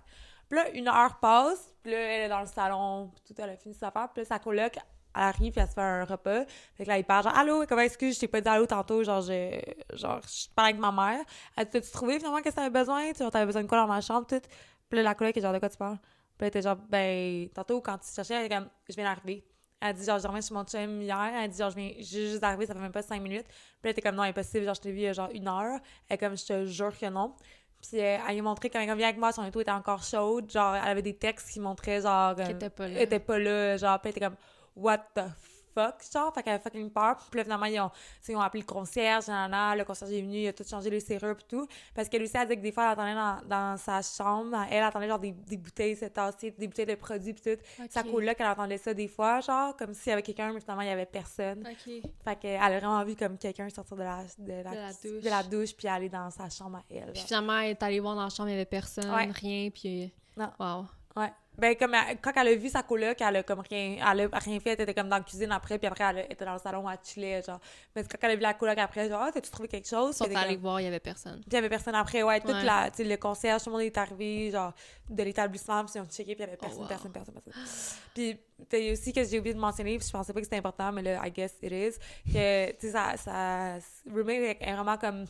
Puis là, 1 heure passe, puis là, elle est dans le salon, puis tout, elle a fini ses affaires, puis là, sa coloc, elle arrive, puis elle se fait un repas. Fait que là, il parle, genre, allô, comment excuse, je t'ai pas dit allô tantôt, genre, je parle avec ma mère. Elle dit, t'as-tu trouvé finalement qu'est-ce que t'avais besoin? Tu t'avais besoin de quoi dans ma chambre, tout? Puis là, la coloc est genre, de quoi tu parles? Puis elle était genre, ben, tantôt, quand tu cherchais, elle était comme, je viens d'arriver. Elle dit, genre, je reviens chez mon chum hier. Elle dit, genre, je viens juste d'arriver, ça fait même pas 5 minutes. Puis elle était comme, non, impossible, genre, je t'ai vu il y a genre 1 heure. Elle est comme, je te jure que non. Puis elle lui a montré quand elle vient avec moi, son auto était encore chaude. Genre, elle avait des textes qui montraient, genre, Qui était pas là. Elle était pas là. Genre, puis elle était comme, what the fuck, genre. Fait qu'elle avait fucking peur. Puis là, finalement, ils ont appelé le concierge, le concierge est venu, il a tout changé les serrures et tout. Parce qu'elle aussi, elle dit que des fois, elle attendait dans sa chambre. Elle attendait, genre, des bouteilles, des bouteilles de produits pis tout. Okay. Sa coloc, elle entendait ça des fois, genre, comme s'il y avait quelqu'un, mais finalement, il y avait personne. OK. Fait qu'elle a vraiment vu comme quelqu'un sortir de la douche puis aller dans sa chambre à elle. Puis finalement, elle est allée voir dans la chambre, il y avait personne, Ouais. rien, puis... Non. Wow. Ouais. Ben, comme quand elle a vu sa coloc, elle a comme rien fait, elle était comme dans la cuisine après, puis après, elle était dans le salon, elle chillait, genre. Mais quand elle a vu la coloc après, genre, ah, t'as-tu trouvé quelque chose? Ils sont allés voir, il y avait personne. Puis il y avait personne après, ouais, toute la, tu sais, le concierge, tout le monde est arrivé, genre, de l'établissement, puis ils ont checké, puis il y avait personne, personne. Puis, il y a aussi que j'ai oublié de mentionner, puis je pensais pas que c'était important, mais là, I guess it is, que, tu sais, sa roommate est vraiment comme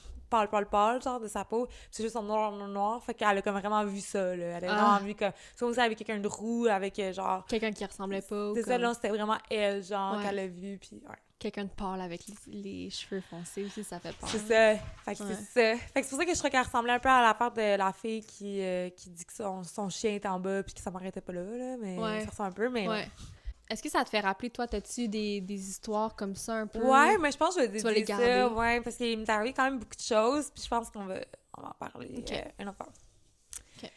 pâle, genre, de sa peau, puis c'est juste en noir, fait qu'elle a comme vraiment vu ça, là, elle a vraiment vu que, c'est comme si elle avait quelqu'un de roux, avec, genre... Quelqu'un qui ressemblait pas, c'est ça, là, c'était vraiment elle, genre, qu'elle a vu, puis ouais. Quelqu'un de pâle avec les cheveux foncés aussi, ça fait peur. C'est ça. Fait que c'est ça. Fait que c'est pour ça que je crois qu'elle ressemblait un peu à l'affaire de la fille qui dit que son chien était en bas puis que sa mère était pas là, mais ça ressemble un peu, mais... Ouais. Est-ce que ça te fait rappeler, toi, t'as-tu des histoires comme ça un peu? Ouais, mais je pense que je vais les dire garder. ça, ouais, parce qu'il m'est arrivé quand même beaucoup de choses, puis je pense qu'on va en parler une autre fois. OK.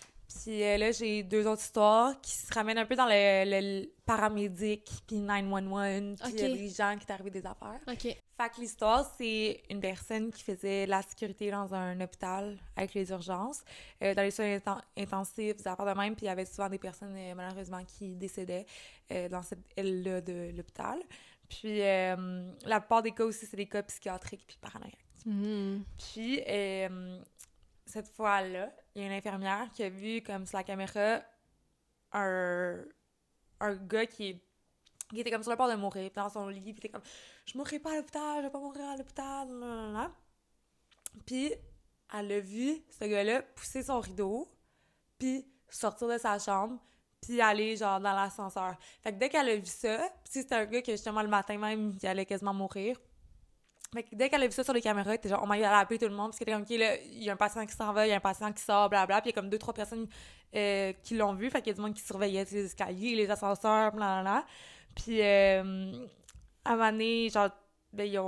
Puis là, j'ai 2 autres histoires qui se ramènent un peu dans le paramédic, puis 911, puis il y a des gens qui t'est arrivé des affaires. OK. Fait que l'histoire, c'est une personne qui faisait la sécurité dans un hôpital avec les urgences, dans les soins intensifs, des affaires de même, puis il y avait souvent des personnes, malheureusement, qui décédaient dans cette aile-là de l'hôpital. Puis la plupart des cas aussi, c'est des cas psychiatriques puis paranoïaques. Mm-hmm. Puis cette fois-là, il y a une infirmière qui a vu comme sur la caméra un gars qui était comme sur le bord de mourir, dans son lit, puis il était comme « Je mourrai pas à l'hôpital, je vais pas mourir à l'hôpital, blablabla. » Puis elle a vu ce gars-là pousser son rideau, puis sortir de sa chambre, puis aller genre dans l'ascenseur. Fait que dès qu'elle a vu ça, puis c'était un gars que justement le matin même, il allait quasiment mourir. Fait que dès qu'elle a vu ça sur les caméras, elle était genre, oh my god, elle a appelé tout le monde, parce qu'elle était comme, OK, là, il y a un patient qui s'en va, il y a un patient qui sort, blablabla, puis il y a comme 2-3 personnes qui l'ont vu, fait qu'il y a du monde qui surveillait les escaliers, les ascenseurs, blablabla. Puis, à un moment donné, genre, ben, ils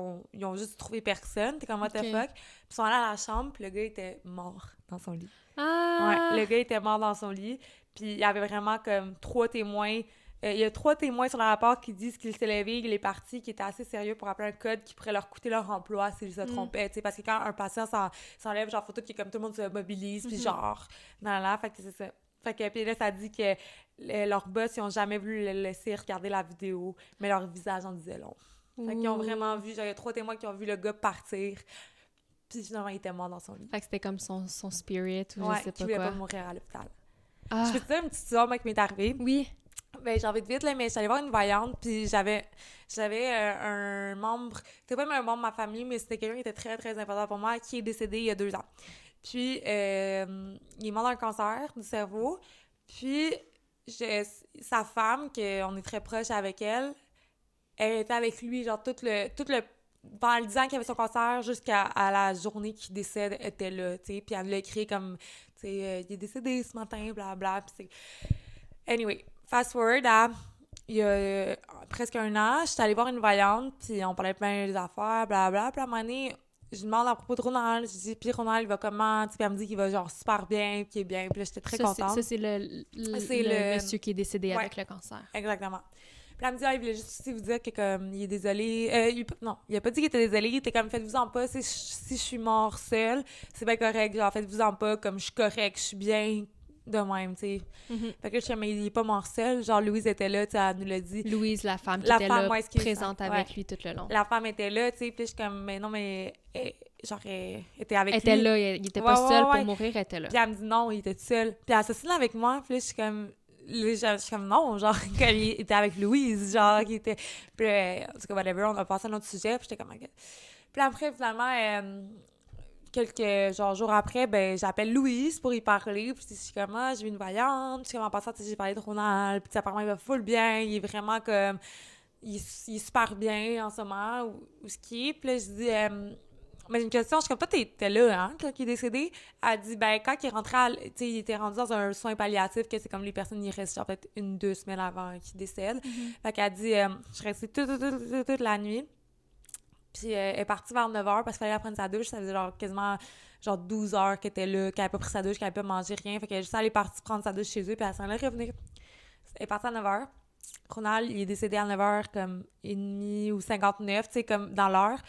ont juste trouvé personne, t'es comme, what the fuck? Puis ils sont allés à la chambre, puis le gars était mort dans son lit. Ah! Ouais, le gars était mort dans son lit, puis il y avait vraiment comme 3 témoins. Il y a 3 témoins sur le rapport qui disent qu'il s'est levé, qu'il est parti, qu'il était assez sérieux pour appeler un code qui pourrait leur coûter leur emploi s'ils se trompaient, tu sais, parce que quand un patient s'enlève, genre, faut tout qu'il y ait comme tout le monde se mobilise, puis genre, fait que c'est ça. Fait que, puis là, ça dit que leurs boss, ils ont jamais voulu le laisser regarder la vidéo, mais leur visage en disait long. Fait qu'ils ont vraiment vu, genre, il y a 3 témoins qui ont vu le gars partir, puis finalement, il était mort dans son lit. Fait que c'était comme son spirit, ou je sais pas qu'il voulait quoi. pas mourir à l'hôpital. Ah. Je peux te dire une petite histoire, moi, qui m'est arrivée? Oui. Ben, j'ai envie de vite, là, mais je suis allée voir une voyante, puis j'avais un membre, c'était pas même un membre de ma famille, mais c'était quelqu'un qui était très, très important pour moi, qui est décédé il y a 2 ans. Puis, il est mort d'un cancer du cerveau, puis sa femme, qu'on est très proche avec elle était avec lui, genre, tout le pendant le 10 ans qu'il avait son cancer, jusqu'à la journée qu'il décède, était là, tu sais, puis elle l'a écrit comme, tu sais, il est décédé ce matin, blablabla, puis c'est... Anyway, fast forward à il y a presque 1 an, j'étais allée voir une voyante, puis on parlait plein des affaires, blablabla, puis à un moment donné, je lui demande à propos de Ronald, je dis, puis Ronald, il va comment? Puis elle me dit qu'il va genre super bien, qu'il est bien, puis là, j'étais très contente. Ça, c'est le monsieur qui est décédé avec le cancer. Exactement. elle me dit, il voulait juste aussi vous dire que, comme, il est désolé. Non, il a pas dit qu'il était désolé. Il était comme, faites-vous-en pas. Si je suis mort seule, c'est bien correct. Genre, faites-vous-en pas. Comme, je suis correct, je suis bien de même, tu sais. Fait que je suis mais il est pas mort seul. Genre, Louise était là, tu sais, elle nous l'a dit. Louise, la femme qui était là, présente avec ouais. lui tout le long. La femme était là, tu sais. Puis je suis comme, mais non, mais... genre, elle était avec lui. Elle était là, il était pas seul pour mourir, elle était là. Puis elle me dit non, il était seul. Puis elle s'assied là avec moi, puis là, je suis comme... je suis comme non, genre, quand il était avec Louise, genre, qui était... Puis en tout cas, whatever, on a passé à un autre sujet, puis j'étais comme... Okay. Puis après, finalement, quelques jours après, ben j'appelle Louise pour y parler, puis je suis comme, j'ai vu une voyante, puis en passant, j'ai parlé de Ronald, puis apparemment, il va full bien, il est vraiment comme... Il est super bien en ce moment, où ce qui est, puis là, je dis... mais j'ai une question, je suis comme, toi, t'étais là, hein, quand il est décédé? Elle dit, ben, quand il est rentré, tu sais, il était rendu dans un soin palliatif, que c'est comme les personnes, ils restent, genre, peut-être 1-2 semaines avant qu'ils décèdent. Fait qu'elle dit, je suis restée toute la nuit. Puis elle est partie vers 9h parce qu'il fallait prendre sa douche. Ça faisait genre quasiment genre 12 heures qu'elle était là, qu'elle n'avait pas pris sa douche, qu'elle n'avait pas mangé rien. Fait qu'elle est juste allée partie prendre sa douche chez eux, puis elle s'en allait revenir. Elle est partie à 9h. Ronald, il est décédé à 9h comme 1h30 ou 59, tu sais, comme dans l'heure.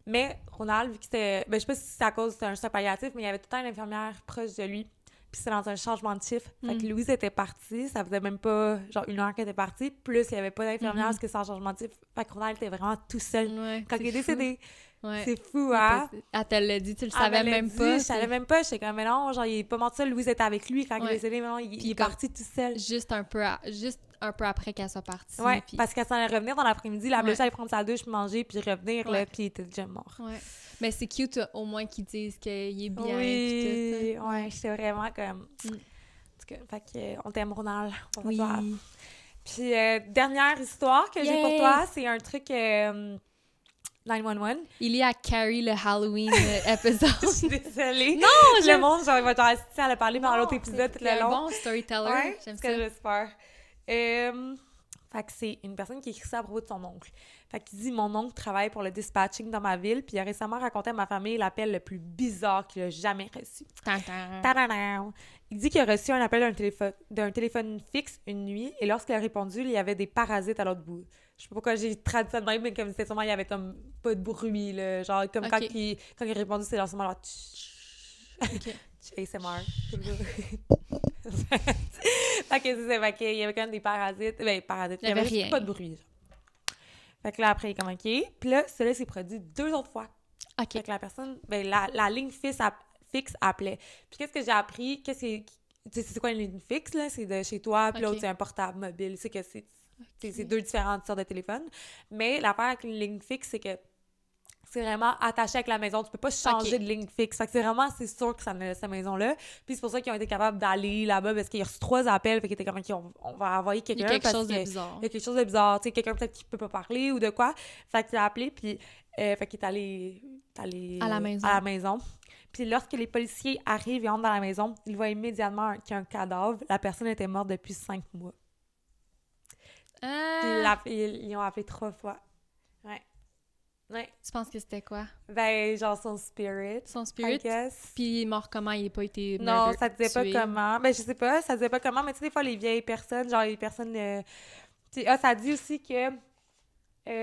Mais Ronald, vu que c'était... Ben, je sais pas si c'est à cause d'un soin palliatif, mais il y avait tout le temps une infirmière proche de lui. Puis c'est dans un changement de chiffre. Fait que Louise était partie, ça faisait même pas genre 1 heure qu'elle était partie, plus il y avait pas d'infirmière parce que c'est en changement de chiffre. Fait que Ronald était vraiment tout seul quand il est décédé. Ouais. C'est fou, hein? Elle te l'a dit, tu le savais même pas. Je savais même pas, j'étais comme, mais non, genre, il est pas mort seul, Louise était avec lui quand il est décédé, mais non, il est parti tout seul. Juste un peu après qu'elle soit partie. Ouais, puis... parce qu'elle s'en allait revenir dans l'après-midi, la blessée allait prendre sa douche, manger, puis revenir, là, puis il était déjà mort. Ouais. Mais c'est cute, au moins, qu'ils disent qu'il est bien, oui, tout. Ouais, j'étais vraiment comme... Fait que, on t'aime, Ronald. Oui. Puis, dernière histoire que j'ai pour toi, c'est un truc 911. Il y a Carrie, le Halloween épisode. Je suis désolée. Non, le monde, genre, il va t'en assister à le parler pendant l'autre épisode tout le long. C'est un bon storyteller. Ouais, j'aime ça. J'espère. Fait que c'est une personne qui écrit ça à propos de son oncle. Fait qu'il dit « Mon oncle travaille pour le dispatching dans ma ville, puis il a récemment raconté à ma famille l'appel le plus bizarre qu'il a jamais reçu. » Il dit qu'il a reçu un appel d'un téléphone fixe une nuit, et lorsqu'il a répondu, il y avait des parasites à l'autre bout. Je sais pas pourquoi j'ai traduit ça de même, mais comme c'était sûrement, il y avait comme pas de bruit, là. Genre, comme quand il a répondu, c'était sûrement là... ASMR. Fait que c'est ça, fait qu'il y avait quand même des parasites. Ben, parasites. Il y avait rien. Pas de bruit. Genre. Fait que là, après, il est comme OK. Puis là, cela s'est produit 2 autres fois. OK. Fait que la personne, ben, la ligne fixe appelait. Puis qu'est-ce que j'ai appris? C'est quoi une ligne fixe, là? C'est de chez toi, puis l'autre, c'est un portable mobile. C'est que c'est 2 différentes sortes de téléphones. Mais l'affaire avec une ligne fixe, c'est que c'est vraiment attaché avec la maison. Tu peux pas changer de ligne fixe. Fait que c'est sûr que ça venait de cette maison-là. Puis c'est pour ça qu'ils ont été capables d'aller là-bas parce qu'il y a reçu 3 appels. Fait qu'ils étaient comme, OK, on va envoyer quelqu'un. Il y a quelque chose de bizarre. Il y a quelque chose de bizarre. Tu sais, quelqu'un peut-être qui peut pas parler ou de quoi. Fait qu'il a appelé, puis fait qu'il est allé à la maison. Puis lorsque les policiers arrivent et entrent dans la maison, ils voient immédiatement qu'il y a un cadavre. La personne était morte depuis 5 mois. Ils ont appelé 3 fois. Ouais. Ouais. Tu penses que c'était quoi? Ben, genre son spirit. Son spirit? I guess. Puis il est mort comment? Il n'a pas été non, ça disait pas comment. Ben, je sais pas, ça disait pas comment, mais tu sais, des fois, les vieilles personnes, genre les personnes... ça dit aussi que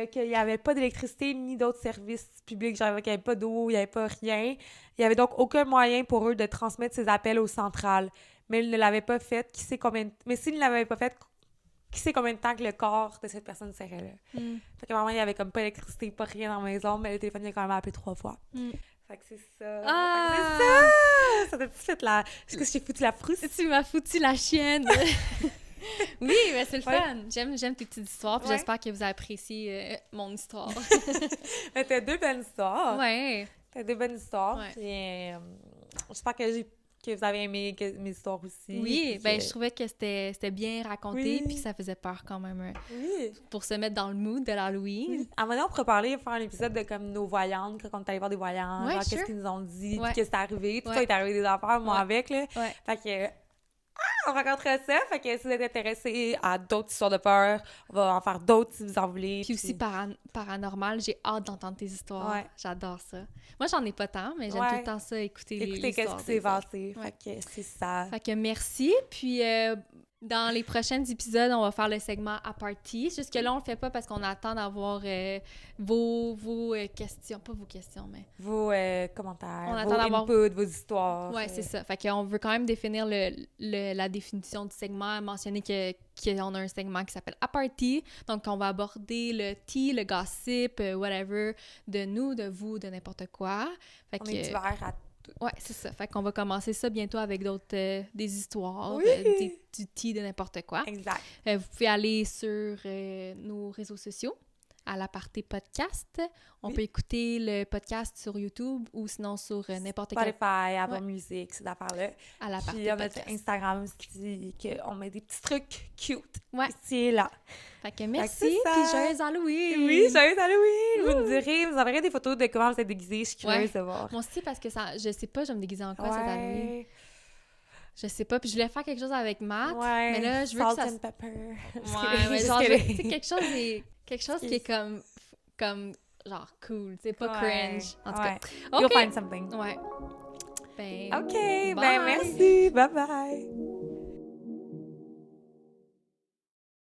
qu'il n'y avait pas d'électricité ni d'autres services publics, genre qu'il n'y avait pas d'eau, il n'y avait pas rien. Il n'y avait donc aucun moyen pour eux de transmettre ces appels aux centrales. Mais ils ne l'avaient pas fait. Mais s'ils ne l'avaient pas fait... Qui sait combien de temps que le corps de cette personne serait là. Fait que vraiment, il y avait comme pas d'électricité, pas rien dans la maison, mais le téléphone, il a quand même appelé 3 fois. Fait que c'est ça. Ah! Fait que c'est ça! Ça t'a fait la... Est-ce que j'ai foutu la frousse? Tu m'as foutu la chienne! Oui, mais c'est le fun. J'aime tes petites histoires, puis j'espère que vous avez apprécié mon histoire. Mais t'as 2 bonnes histoires. Ouais. T'as 2 bonnes histoires. Ouais. Puis j'espère que vous avez aimé mes histoires aussi. Oui, ben je trouvais que c'était bien raconté, puis ça faisait peur quand même. Pour se mettre dans le mood de l'Halloween. Oui. À un moment donné, on pourrait faire un épisode de comme nos voyantes, quand on est allé voir des voyantes, genre qu'est-ce qu'ils nous ont dit, puis qu'est-ce qui est arrivé. Tout ça est arrivé des affaires, moi avec, là. Fait que... on raconterait ça. Fait que si vous êtes intéressés à d'autres histoires de peur, on va en faire d'autres si vous en voulez. Puis aussi paranormal, j'ai hâte d'entendre tes histoires. Ouais. J'adore ça. Moi, j'en ai pas tant, mais j'aime tout le temps ça, écouter les histoires. Écoutez qu'est-ce qui s'est passé. Fait que c'est ça. Fait que merci. Puis Dans les prochains épisodes, on va faire le segment à party. Jusque-là, on le fait pas parce qu'on attend d'avoir vos questions. Pas vos questions, mais... Vos commentaires, On vos attend d'avoir... inputs, vos histoires. Ouais, c'est ça. Fait qu'on veut quand même définir la définition du segment, mentionner qu'on a un segment qui s'appelle à party. Donc, on va aborder le tea, le gossip, whatever, de nous, de vous, de n'importe quoi. Fait on est divers à tout. Ouais, c'est ça. Fait qu'on va commencer ça bientôt avec d'autres... des histoires, Oui! du tea, de n'importe quoi. Exact. Vous pouvez aller sur nos réseaux sociaux, à l'aparté podcast. On peut écouter le podcast sur YouTube ou sinon sur n'importe quel... Spotify, Apple Music, ces affaires-là. À l'aparté Puis on a podcast. Instagram aussi, qu'on met des petits trucs cute ici et là. Fait que merci, Fait que c'est ça. puis joyeux Halloween! Oui, joyeux Halloween! Vous me direz, vous enverrez des photos de comment vous êtes déguisés. Je suis curieuse de voir. Moi aussi, parce que ça, je sais pas, je vais me déguiser en quoi cette Halloween. Ouais. Je sais pas, puis je voulais faire quelque chose avec Matt, Ouais. mais là, je veux que ça... Salt and pepper. Ouais, mais genre, tu sais, quelque chose qui est comme genre cool, tu sais, pas cringe. En tout cas, You'll OK. find something. Ouais. Ben, OK, bye. ben merci. Bye bye.